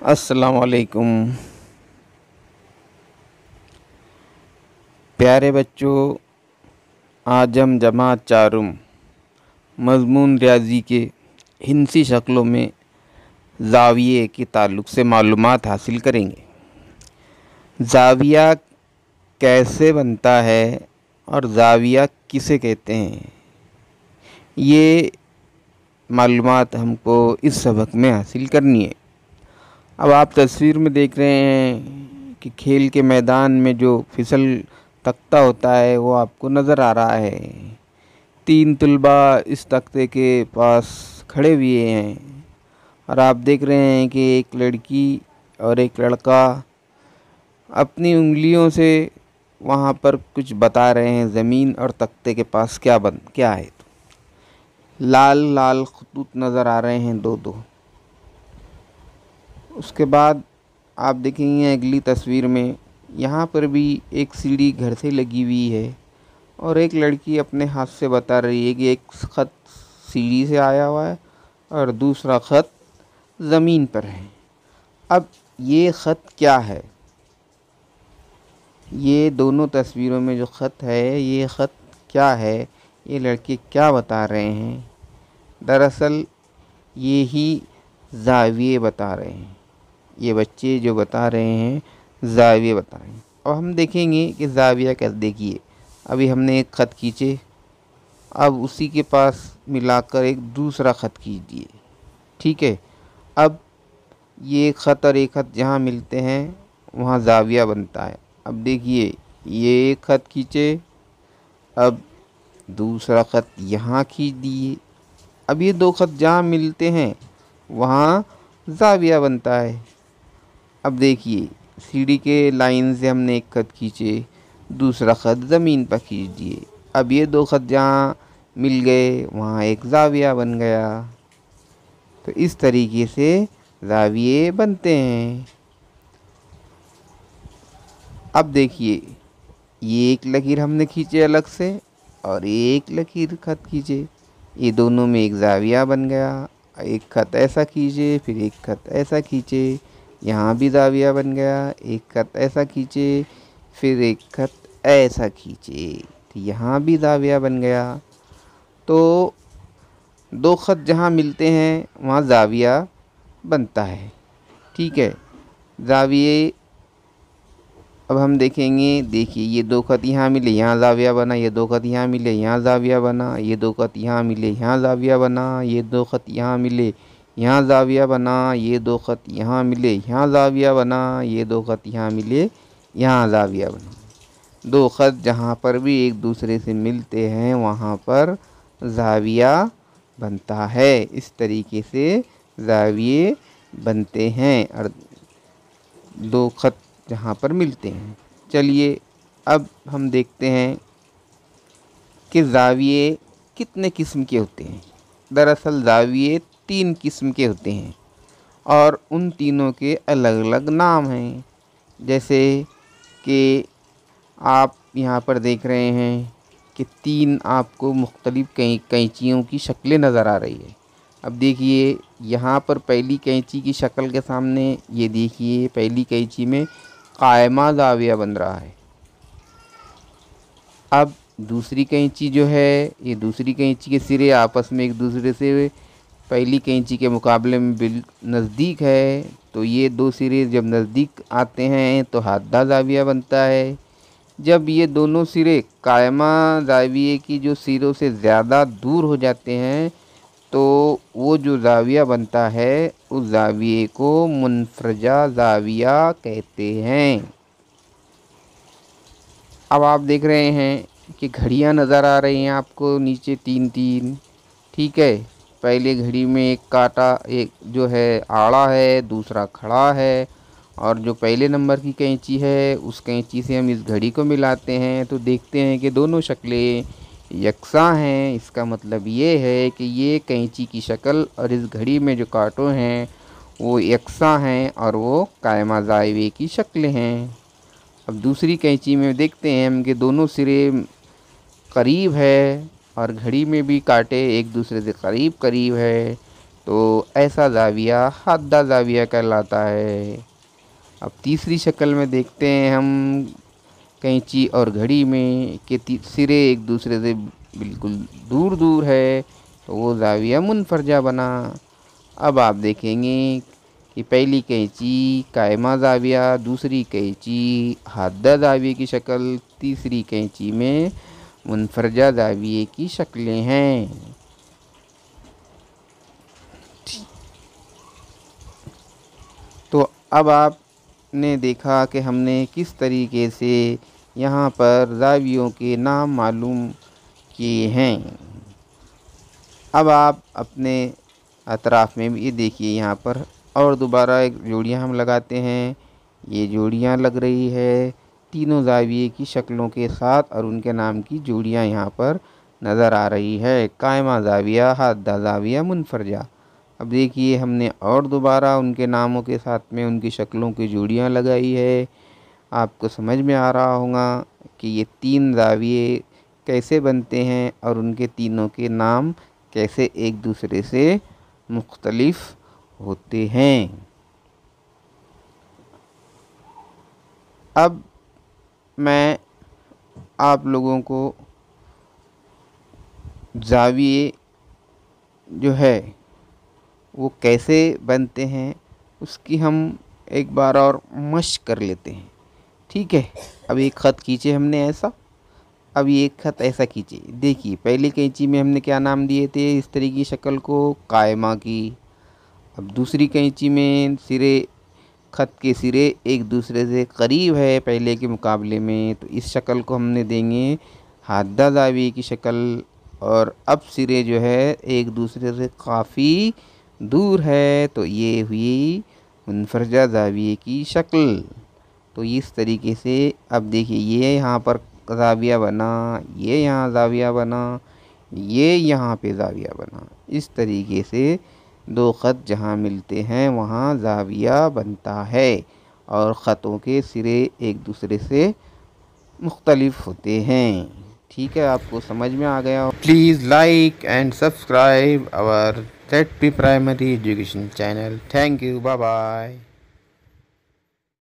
अस्सलाम वालेकुम। प्यारे बच्चों, आज हम जमात चारुम मज़मून रियाज़ी के हिंसी शक्लों में ज़ाविये के ताल्लुक़ से मालूमात हासिल करेंगे। ज़ाविया कैसे बनता है और ज़ाविया किसे कहते हैं, ये मालूमात हमको इस सबक में हासिल करनी है। अब आप तस्वीर में देख रहे हैं कि खेल के मैदान में जो फिसल तख्ता होता है वो आपको नज़र आ रहा है। 3 तलबा इस तख्ते के पास खड़े हुए हैं और आप देख रहे हैं कि एक लड़की और एक लड़का अपनी उंगलियों से वहाँ पर कुछ बता रहे हैं। ज़मीन और तख्ते के पास क्या है। लाल लाल खतूत नज़र आ रहे हैं दो। उसके बाद आप देखेंगे अगली तस्वीर में यहाँ पर भी एक सीढ़ी घर से लगी हुई है और एक लड़की अपने हाथ से बता रही है कि एक ख़त सीढ़ी से आया हुआ है और दूसरा ख़त ज़मीन पर है। अब ये ख़त क्या है, ये दोनों तस्वीरों में जो ख़त है ये ख़त क्या है, ये लड़के क्या बता रहे हैं। दरअसल ये ही ज़ाविये बता रहे हैं। ये बच्चे जो बता रहे हैं ज़ाविये बता रहे हैं। अब हम देखेंगे कि ज़ाविया कैसे। देखिए, अभी हमने एक ख़त खींचे, अब उसी के पास मिलाकर एक दूसरा ख़त खींच दिए। ठीक है, अब ये ख़त और एक ख़त जहाँ मिलते हैं वहाँ ज़ाविया बनता है। अब देखिए, ये एक ख़त खींचे, अब दूसरा ख़त यहाँ खींच दिए। अब ये 2 ख़त जहाँ मिलते हैं वहाँ ज़ाविया बनता है। अब देखिए, सीढ़ी के लाइन से हमने एक ख़त खींचे, दूसरा ख़त ज़मीन पर खींच दिए। अब ये 2 ख़त जहाँ मिल गए वहाँ एक ज़ाविया बन गया। तो इस तरीके से ज़ाविये बनते हैं। अब देखिए, ये एक लकीर हमने खींचे अलग से और एक लकीर ख़त खींचे, ये दोनों में एक ज़ाविया बन गया। एक ख़त ऐसा खींचे, फिर एक ख़त ऐसा खींचे, यहाँ भी ज़ाविया बन गया। एक ख़त ऐसा खींचे, फिर एक ख़त ऐसा खींचे, तो यहाँ भी ज़ाविया बन गया। तो 2 ख़त जहाँ मिलते हैं वहाँ ज़ाविया बनता है। ठीक है, ज़ाविये अब हम देखेंगे। देखिए, ये 2 ख़त यहाँ मिले, यहाँ ज़ाविया बना। ये 2 ख़त यहाँ मिले, यहाँ ज़ाविया बना। ये 2 ख़त यहाँ मिले, यहाँ ज़ाविया बना। ये 2 ख़त यहाँ मिले, यहाँ ज़ाविया बना। ये 2 ख़त यहाँ मिले, यहाँ ज़ाविया बना। ये 2 ख़त यहाँ मिले, यहाँ ज़ाविया बना। 2 ख़त जहाँ पर भी एक दूसरे से मिलते हैं वहाँ पर ज़ाविया बनता है। इस तरीके से ज़ाविये बनते हैं और 2 ख़त जहाँ पर मिलते हैं। चलिए, अब हम देखते हैं कि ज़ाविये कितने किस्म के होते हैं। दरअसल ज़ाविये 3 किस्म के होते हैं और उन तीनों के अलग अलग नाम हैं। जैसे कि आप यहाँ पर देख रहे हैं कि 3 आपको मुख्तलिफ़ कैंचियों की शक्लें नज़र आ रही है। अब देखिए, यहाँ पर पहली कैंची की शक्ल के सामने ये देखिए, पहली कैंची में कायमा ज़ाविया बन रहा है। अब दूसरी कैंची जो है, ये दूसरी कैंची के सिरे आपस में एक दूसरे से पहली कैंची के मुकाबले में बिल्कुल नज़दीक है, तो ये 2 सिरे जब नज़दीक आते हैं तो हादा ज़ाविया बनता है। जब ये दोनों सिरे कायमा ज़ाविये की जो सिरों से ज़्यादा दूर हो जाते हैं तो वो जो ज़ाविया बनता है उस ज़ाविये को मुनफ़रजा ज़ाविया कहते हैं। अब आप देख रहे हैं कि घड़ियां नज़र आ रही हैं आपको नीचे 3-3। ठीक है, पहले घड़ी में एक काटा, एक जो है आड़ा है, दूसरा खड़ा है, और जो पहले नंबर की कैंची है उस कैंची से हम इस घड़ी को मिलाते हैं तो देखते हैं कि दोनों शक्लें यकसां हैं। इसका मतलब ये है कि ये कैंची की शक्ल और इस घड़ी में जो कांटों हैं वो यकसां हैं और वो कायमा ज़ाविये की शक्लें हैं। अब दूसरी कैंची में देखते हैं हम कि दोनों सिरे करीब है और घड़ी में भी कांटे एक दूसरे से करीब है, तो ऐसा ज़ाविया हादा ज़ाविया कहलाता है। अब तीसरी शक्ल में देखते हैं हम कैंची और घड़ी में कि सिरे एक दूसरे से बिल्कुल दूर दूर है, तो वो ज़ाविया मुनफरजा बना। अब आप देखेंगे कि पहली कैंची कायमा ज़ाविया, दूसरी कैंची हादा ज़ाविये की शक्ल, तीसरी कैंची में मुनफरजा ज़ाविये की शक्लें हैं। तो अब आपने देखा कि हमने किस तरीके से यहाँ पर ज़ावियों के नाम मालूम किए हैं। अब आप अपने अतराफ़ में भी देखिए, यहाँ पर और दोबारा एक जोड़ियाँ हम लगाते हैं। ये जोड़ियाँ लग रही है तीनों ज़ाविये की शक्लों के साथ, और उनके नाम की जोड़ियाँ यहाँ पर नज़र आ रही है, कायमा ज़ाविया, हादा ज़ाविया, मुनफरजा। अब देखिए हमने और दोबारा उनके नामों के साथ में उनकी शक्लों की जोड़ियाँ लगाई है। आपको समझ में आ रहा होगा कि ये तीन ज़ाविये कैसे बनते हैं और उनके तीनों के नाम कैसे एक दूसरे से मुख्तलिफ होते हैं। अब मैं आप लोगों को ज़ाविये जो है वो कैसे बनते हैं उसकी हम एक बार और मश्क कर लेते हैं, ठीक है। अब एक ख़त खींचे हमने ऐसा, अब ये एक ख़त ऐसा खींचे। देखिए पहली कैंची में हमने क्या नाम दिए थे इस तरह की शक्ल को, कायमा की। अब दूसरी कैंची में सिरे, ख़त के सिरे एक दूसरे से करीब है पहले के मुकाबले में, तो इस शक्ल को हमने देंगे हादा ज़ाविये की शक्ल। और अब सिरे जो है एक दूसरे से काफ़ी दूर है, तो ये हुई मुनफरजा ज़ाविये की शक्ल। तो इस तरीके से अब देखिए ये यहाँ पर ज़ाविया बना, ये यहाँ ज़ाविया बना, ये यहाँ पे ज़ाविया बना। इस तरीके से दो ख़त जहाँ मिलते हैं वहाँ ज़ाविया बनता है, और ख़तों के सिरे एक दूसरे से मुख्तलिफ होते हैं। ठीक है, आपको समझ में आ गया। Please like and subscribe our ZP primary education channel. Thank you, bye bye.